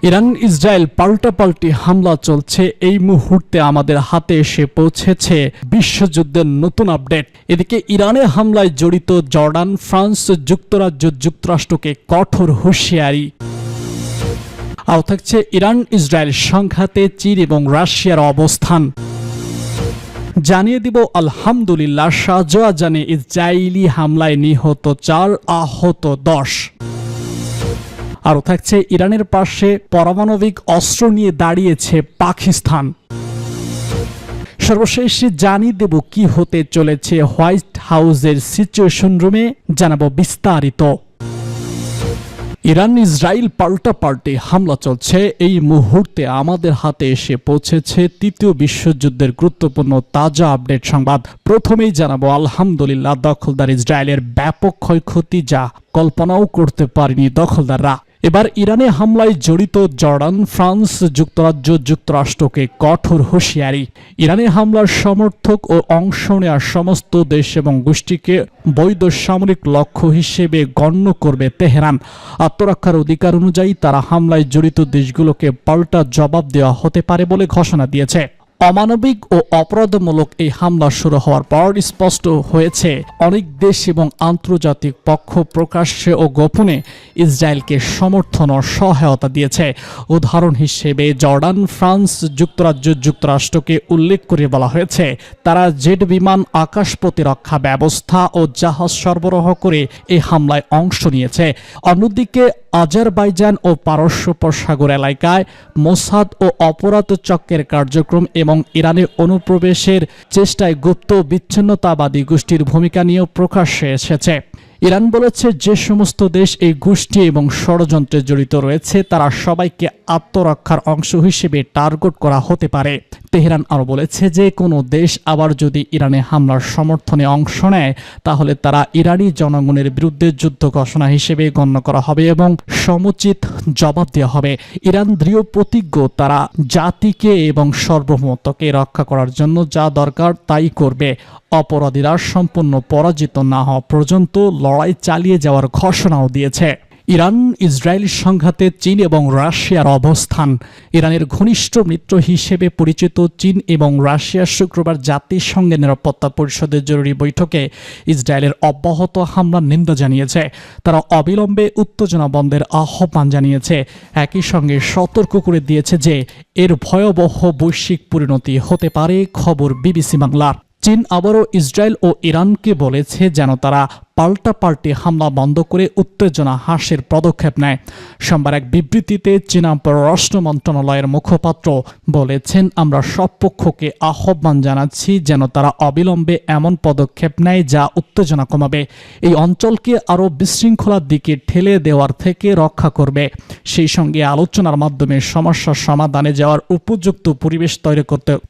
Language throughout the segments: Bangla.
ইরান ইসরায়েল পাল্টাপাল্টি হামলা চলছে। এই মুহূর্তে আমাদের হাতে এসে পৌঁছেছে বিশ্বযুদ্ধের নতুন আপডেট। এদিকে ইরানের হামলায় জড়িত জর্ডান, ফ্রান্স, যুক্তরাজ্য, যুক্তরাষ্ট্রকে কঠোর হুঁশিয়ারি। আরও থাকছে ইরান ইসরায়েল সংঘাতে চীন এবং রাশিয়ার অবস্থান। জানিয়ে দিব আলহামদুলিল্লাহ, শাহজাহানে ইসরায়েলি হামলায় নিহত 4, আহত 10। আরও থাকছে ইরানের পাশে পারমাণবিক অস্ত্র নিয়ে দাঁড়িয়েছে পাকিস্তান। সর্বশেষ জানিয়ে দেব কি হতে চলেছে হোয়াইট হাউসের সিচুয়েশন রুমে, জানাবো বিস্তারিত। ইরান ইসরায়েল পাল্টাপাল্টি হামলা চলছে। এই মুহূর্তে আমাদের হাতে এসে পৌঁছেছে তৃতীয় বিশ্বযুদ্ধের গুরুত্বপূর্ণ তাজা আপডেট সংবাদ। প্রথমেই জানাবো আলহামদুলিল্লাহ, দখলদার ইসরায়েলের ব্যাপক ক্ষয়ক্ষতি, যা কল্পনাও করতে পারেনি দখলদাররা। এবার ইরানে হামলায় জড়িত জর্ডান, ফ্রান্স, যুক্তরাজ্য, যুক্তরাষ্ট্রকে কঠোর হুঁশিয়ারি। ইরানে হামলার সমর্থক ও অংশ নেওয়া সমস্ত দেশ এবং গোষ্ঠীকে বৈধ সামরিক লক্ষ্য হিসেবে গণ্য করবে তেহরান। আত্মরক্ষার অধিকার অনুযায়ী তারা হামলায় জড়িত দেশগুলোকে পাল্টা জবাব দেওয়া হতে পারে বলে ঘোষণা দিয়েছে। অমানবিক ও অপরাধমূলক এই হামলা শুরু হওয়ার পর স্পষ্ট হয়েছে অনেক দেশ এবং আন্তর্জাতিক পক্ষ প্রকাশ্যে ও গোপনে ইসরায়েলকে সমর্থন ও সহায়তা দিয়েছে। উদাহরণ হিসেবে জর্ডান, ফ্রান্স, যুক্তরাজ্য, যুক্তরাষ্ট্রকে উল্লেখ করে বলা হয়েছে তারা জেট বিমান, আকাশ প্রতিরক্ষা ব্যবস্থা ও জাহাজ সরবরাহ করে এই হামলায় অংশ নিয়েছে। অন্যদিকে আজারবাইজান ও পারস্য উপসাগর এলাকায় মোসাদ ও অপরাধ চক্রের কার্যক্রম এবং ইরানে অনুপ্রবেশের চেষ্টায় গুপ্ত বিচ্ছিন্নতাবাদী গোষ্ঠীর ভূমিকা নিয়েও প্রকাশ্যে এসেছে। ইরান বলেছে যে সমস্ত দেশ এই গোষ্ঠী এবং ষড়যন্ত্রে জড়িত রয়েছে তারা সবাইকে আত্মরক্ষার অংশ হিসেবে টার্গেট করা হতে পারে। তেহরান আরও বলেছে যে কোনো দেশ আবার যদি ইরানে হামলার সমর্থনে অংশ নেয় তাহলে তারা ইরানি জনগণের বিরুদ্ধে যুদ্ধ ঘোষণা হিসেবে গণ্য করা হবে এবং সমুচিত জবাব দেওয়া হবে। ইরান দৃঢ় প্রতিজ্ঞ, তারা জাতিকে এবং সার্বভৌমত্বকে রক্ষা করার জন্য যা দরকার তাই করবে। অপরাধীরা সম্পূর্ণ পরাজিত না হওয়া পর্যন্ত লড়াই চালিয়ে যাওয়ার ঘোষণাও দিয়েছে। ইরান ইসরায়েল সংঘাতে চীন এবং রাশিয়ার অবস্থান। ইরানের ঘনিষ্ঠ মিত্র হিসেবে পরিচিত চীন এবং রাশিয়া শুক্রবার জাতিসংঘের নিরাপত্তা পরিষদের জরুরি বৈঠকে ইসরায়েলের অব্যাহত হামলার নিন্দা জানিয়েছে। তারা অবিলম্বে উত্তেজনা বন্ধের আহ্বান জানিয়েছে। একই সঙ্গে সতর্ক করে দিয়েছে যে এর ভয়াবহ বৈশ্বিক পরিণতি হতে পারে। খবর বিবিসি বাংলার। চীন আবারও ইসরায়েল ও ইরানকে বলেছে যেন তারা পাল্টাপাল্টি হামলা বন্ধ করে উত্তেজনা হ্রাসের পদক্ষেপ নেয়। সোমবার এক বিবৃতিতে চীনা পররাষ্ট্র মন্ত্রণালয়ের মুখপাত্র বলেছেন, আমরা সব পক্ষকে আহ্বান জানাচ্ছি যেন তারা অবিলম্বে এমন পদক্ষেপ নেয় যা উত্তেজনা কমাবে, এই অঞ্চলকে আরও বিশৃঙ্খলার দিকে ঠেলে দেওয়ার থেকে রক্ষা করবে, সেই সঙ্গে আলোচনার মাধ্যমে সমস্যার সমাধানে যাওয়ার উপযুক্ত পরিবেশ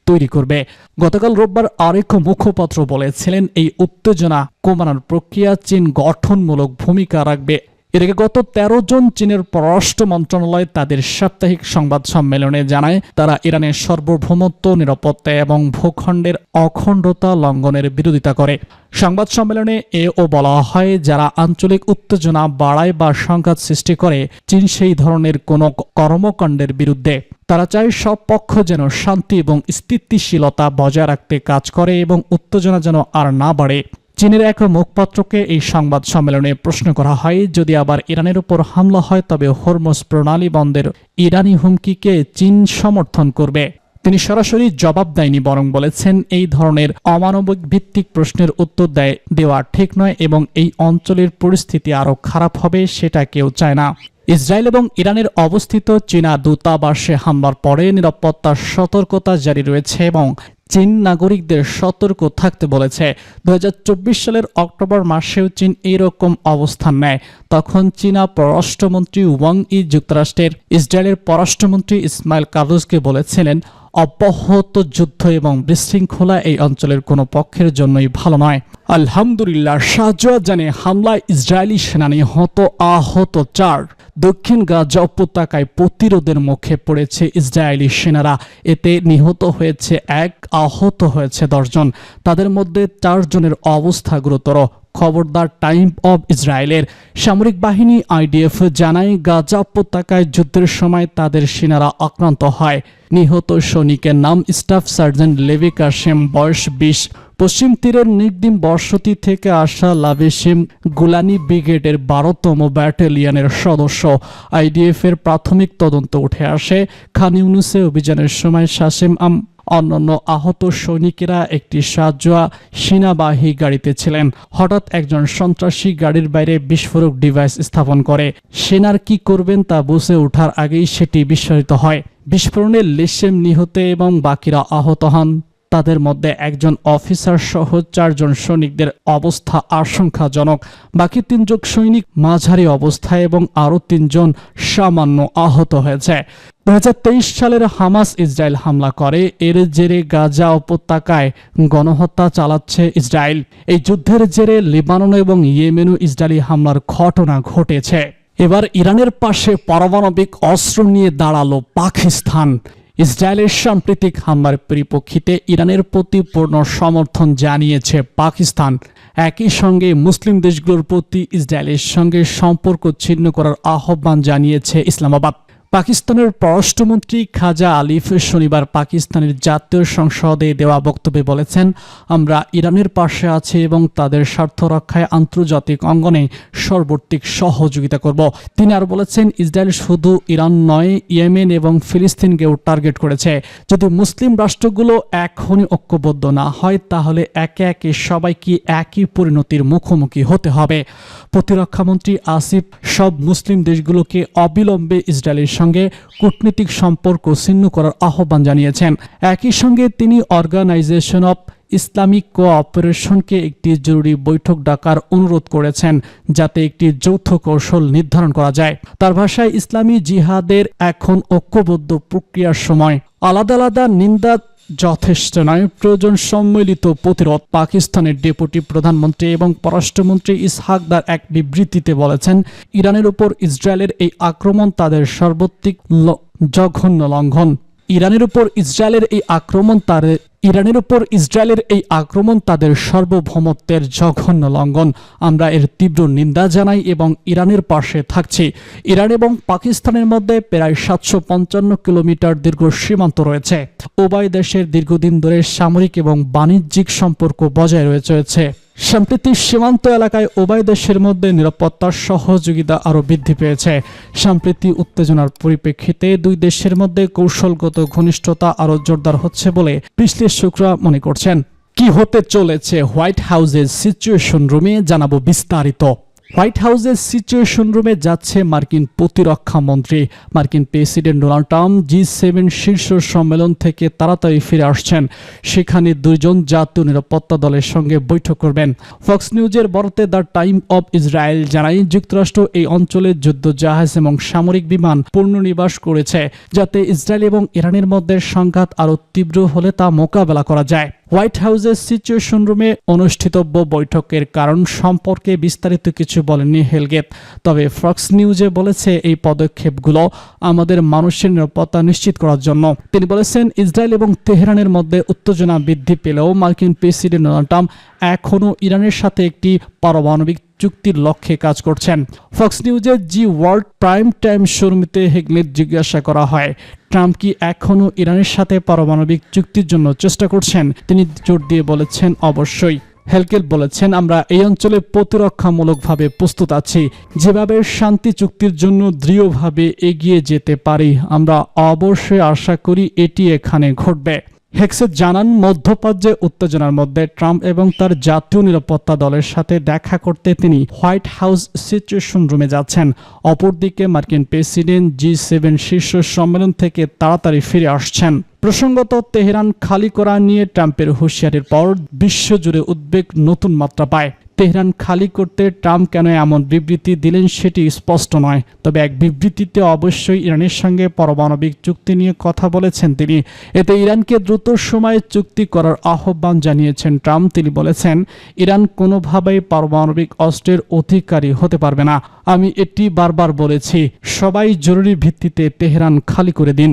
তৈরি করবে। গতকাল রোববার আরেক মুখপাত্র বলেছিলেন, এই উত্তেজনা কমানোর প্রক্রিয়া চীন গঠনমূলক ভূমিকা রাখবে। এর আগে গত 13 জন চীনের পররাষ্ট্র মন্ত্রণালয় তাদের সাপ্তাহিক সংবাদ সম্মেলনে জানায় তারা ইরানের সার্বভৌমত্ব, নিরাপত্তা এবং ভূখণ্ডের অখণ্ডতা লঙ্ঘনের বিরোধিতা করে। সংবাদ সম্মেলনে এও বলা হয়, যারা আঞ্চলিক উত্তেজনা বাড়ায় বা সংঘাত সৃষ্টি করে চীন সেই ধরনের কোনো কর্মকাণ্ডের বিরুদ্ধে। তারা চায় সব পক্ষ যেন শান্তি এবং স্থিতিশীলতা বজায় রাখতে কাজ করে এবং উত্তেজনা যেন আর না বাড়ে। চীনের এক মুখপাত্রকে এই সংবাদ সম্মেলনে প্রশ্ন করা হয়, যদি আবার ইরানের উপর হামলা হয় তবে হরমুজ প্রণালী বন্ধের ইরানি হুমকিকে চীন সমর্থন করবে। তিনি সরাসরি জবাব দেয়নি, বরং বলেছেন এই ধরনের অমানবিক ভিত্তিক প্রশ্নের উত্তর দেওয়া ঠিক নয় এবং এই অঞ্চলের পরিস্থিতি আরও খারাপ হবে, সেটা কেউ চায় না। ইসরায়েল এবং ইরানের অবস্থিত চীনা দূতাবাসে হামলার পরে নিরাপত্তার সতর্কতা জারি রয়েছে এবং চীন নাগরিকদের সতর্ক থাকতে বলেছে। 2024 সালের অক্টোবর মাসেও চীন এইরকম অবস্থান নেয়। তখন চীনা পররাষ্ট্রমন্ত্রী ওয়াং ই যুক্তরাষ্ট্রের ইসরায়েলের পররাষ্ট্রমন্ত্রী ইসমাইল কারুজকে বলেছিলেন, অব্যাহত যুদ্ধ এবং বিশৃঙ্খলা এই অঞ্চলের কোনো পক্ষের জন্যই ভালো নয়। আলহামদুলিল্লাহ, শাহজাহানে হামলায় ইসরায়েলি সেনা নিহত, আহত 4। দক্ষিণ গাজা উপত্যকায় প্রতিরোধের মুখে পড়েছে ইসরায়েলি সেনারা। এতে নিহত হয়েছে 1, আহত হয়েছে 10 জন। তাদের মধ্যে 4 জনের অবস্থা গুরুতর। খবর দ্য টাইম অব ইসরায়েলের। সামরিক বাহিনী IDF জানায় গাজা উপত্যকায় যুদ্ধের সময় তাদের সেনারা আক্রান্ত হয়। নিহত সৈনিকের নাম স্টাফ সার্জেন্ট লেভি কাশেম, বয়স 20। পশ্চিম তীরের নির্দিম বসতি থেকে আসা লাভেশিম গুলানি ব্রিগেডের 12তম ব্যাটালিয়নের সদস্য। IDF এর প্রাথমিক তদন্ত উঠে আসে খান ইউনুসে অভিযানের সময় শাসেম অন্যান্য আহত সৈনিকেরা একটি সাজোয়া সেনাবাহী গাড়িতে ছিলেন। হঠাৎ একজন সন্ত্রাসী গাড়ির বাইরে বিস্ফোরক ডিভাইস স্থাপন করে। সেনার কি করবেন তা বুঝে ওঠার আগেই সেটি বিস্ফোরিত হয়। বিস্ফোরণে লেশেম নিহত এবং বাকিরা আহত হন। তাদের মধ্যে একজন অফিসার সহ 4 জন সৈনিকদের অবস্থা আশঙ্কাজনক। বাকি 3 জন সৈনিক মাঝারি অবস্থায় এবং আরও 3 জন সামান্য আহত হয়েছে। 2023 সালের হামাস ইসরায়েল হামলা করে। এর জেরে গাজা উপত্যকায় গণহত্যা চালাচ্ছে ইসরায়েল। এই যুদ্ধের জেরে লেবানন এবং ইয়েমেনও ইসরায়েলি হামলার ঘটনা ঘটেছে। এবার ইরানের পাশে পারমাণবিক অস্ত্র নিয়ে দাঁড়ালো পাকিস্তান। ইসরায়েলের সাম্প্রতিক হামলার পরিপ্রেক্ষিতে ইরানের প্রতি পূর্ণ সমর্থন জানিয়েছে পাকিস্তান। একই সঙ্গে মুসলিম দেশগুলোর প্রতি ইসরায়েলের সঙ্গে সম্পর্ক ছিন্ন করার আহ্বান জানিয়েছে ইসলামাবাদ। পাকিস্তানের পররাষ্ট্রমন্ত্রী খাজা আলিফ শনিবার পাকিস্তানের জাতীয় সংসদে দেওয়া বক্তব্যে বলেছেন, আমরা ইরানের পাশে আছি এবং তাদের স্বার্থ রক্ষায় আন্তর্জাতিক অঙ্গনে সর্বাত্মক সহযোগিতা করব। তিনি আর বলেছেন, ইসরায়েল শুধু ইরান নয়, ইয়েমেন এবং ফিলিস্তিনকেও টার্গেট করেছে। যদি মুসলিম রাষ্ট্রগুলো এখনই ঐক্যবদ্ধ না হয় তাহলে একে একে সবাইকে একই পরিণতির মুখোমুখি হতে হবে। প্রতিরক্ষামন্ত্রী আসিফ সব মুসলিম দেশগুলোকে অবিলম্বে ইসরায়েলের সঙ্গে কূটনৈতিক সম্পর্ক ছিন্ন করার আহ্বান জানিয়েছেন। একই সঙ্গে তিনি অর্গানাইজেশন অফ ইসলামিক কোঅপারেশনকে একটি জরুরি বৈঠক ডাকার অনুরোধ করেছেন, যাতে একটি যৌথ কৌশল নির্ধারণ করা যায়। তার ভাষায়, ইসলামী জিহাদের এখন ঐক্যবদ্ধ প্রক্রিয়ার সময়। আলাদা আলাদা নিন্দা যথেষ্ট নয়, প্রয়োজন সম্মিলিত প্রতিরোধ। পাকিস্তানের ডেপুটি প্রধানমন্ত্রী এবং পররাষ্ট্রমন্ত্রী ইসহাক দার এক বিবৃতিতে বলেছেন, ইরানের উপর ইসরায়েলের এই আক্রমণ তাদের সর্বাত্মক জঘন্য লঙ্ঘন। ইরানের উপর ইসরায়েলের এই আক্রমণ তাদের সার্বভৌমত্বের জঘন্য লঙ্ঘন। আমরা এর তীব্র নিন্দা জানাই এবং ইরানের পাশে থাকছি। ইরান এবং পাকিস্তানের মধ্যে প্রায় 755 কিলোমিটার দীর্ঘ সীমান্ত রয়েছে। উভয় দেশের দীর্ঘদিন ধরে সামরিক এবং বাণিজ্যিক সম্পর্ক বজায় রয়েছে। সম্প্রতি সীমান্ত এলাকায় উভয় দেশের মধ্যে নিরাপত্তার সহযোগিতা আরও বৃদ্ধি পেয়েছে। সম্প্রতি উত্তেজনার পরিপ্রেক্ষিতে দুই দেশের মধ্যে কৌশলগত ঘনিষ্ঠতা আরও জোরদার হচ্ছে বলে বিশ্লেষকরা মনে করছেন। কি হতে চলেছে হোয়াইট হাউসের সিচুয়েশন রুমে, জানাবো বিস্তারিত। হোয়াইট হাউসের সিচুয়েশন রুমে যাচ্ছে মার্কিন প্রতিরক্ষা মন্ত্রী। মার্কিন প্রেসিডেন্ট ডোনাল্ড ট্রাম্প G7 শীর্ষ সম্মেলন থেকে তাড়াতাড়ি ফিরে আসছেন। সেখানে 2 জন জাতীয় নিরাপত্তা দলের সঙ্গে বৈঠক করবেন। ফক্স নিউজের বরাতে দ্য টাইম অব ইসরায়েল জানায়, যুক্তরাষ্ট্র এই অঞ্চলে যুদ্ধ জাহাজ এবং সামরিক বিমান পুনর্নিবাস করেছে, যাতে ইসরায়েল এবং ইরানের মধ্যে সংঘাত আরও তীব্র হলে তা মোকাবেলা করা যায়। হোয়াইট হাউসের সিচুয়েশন রুমে অনুষ্ঠিতব্য বৈঠকের কারণ সম্পর্কে বিস্তারিত কিছু বলেননি হেলগেট। তবে ফক্স নিউজে বলেছে, এই পদক্ষেপগুলো আমাদের মানুষের নিরাপত্তা নিশ্চিত করার জন্য। তিনি বলেছেন, ইসরায়েল এবং তেহরানের মধ্যে উত্তেজনা বৃদ্ধি পেলেও মার্কিন প্রেসিডেন্ট ডোনাল্ড ট্রাম্প এখনও ইরানের সাথে একটি পারমাণবিক চুক্তির লক্ষ্যে কাজ করছেন। ফক্স নিউজের জি ওয়ার্ল্ড প্রাইম টাইম শোতে হেগলেট জিজ্ঞাসা করা হয়, ট্রাম্প কি এখনও ইরানের সাথে পারমাণবিক চুক্তির জন্য চেষ্টা করছেন? তিনি জোর দিয়ে বলেছেন, অবশ্যই। হেলকেল বলেছেন, আমরা এই অঞ্চলে প্রতিরক্ষামূলকভাবে প্রস্তুত আছি। যেভাবে শান্তি চুক্তির জন্য দৃঢ়ভাবে এগিয়ে যেতে পারি, আমরা অবশ্যই আশা করি এটি এখানে ঘটবে। হেক্সেট জানান, মধ্যপ্রাচ্যে উত্তেজনার মধ্যে ট্রাম্প এবং তার জাতীয় নিরাপত্তা দলের সাথে দেখা করতে তিনি হোয়াইট হাউস সিচুয়েশন রুমে যাচ্ছেন। অপরদিকে মার্কিন প্রেসিডেন্ট G7 শীর্ষ সম্মেলন থেকে তাড়াতাড়ি ফিরে আসছেন। প্রসঙ্গত, তেহরান খালি করা নিয়ে ট্রাম্পের হুঁশিয়ারির পর বিশ্বজুড়ে উদ্বেগ নতুন মাত্রা পায়। তেহরান খালি করতে ট্রাম্প কেন এমন বিবৃতি দিলেন সেটি স্পষ্ট নয়। তবে এক বিবৃতিতে অবশ্যই ইরানের সঙ্গে পারমাণবিক চুক্তি নিয়ে কথা বলেছেন তিনি। এতে ইরানকে দ্রুত সময়ে চুক্তি করার আহ্বান জানিয়েছেন ট্রাম্প। তিনি বলেছেন, ইরান কোনোভাবেই পারমাণবিক অস্ত্রের অধিকারী হতে পারবে না। আমি এটি বারবার বলেছি, সবাই জরুরি ভিত্তিতে তেহরান খালি করে দিন।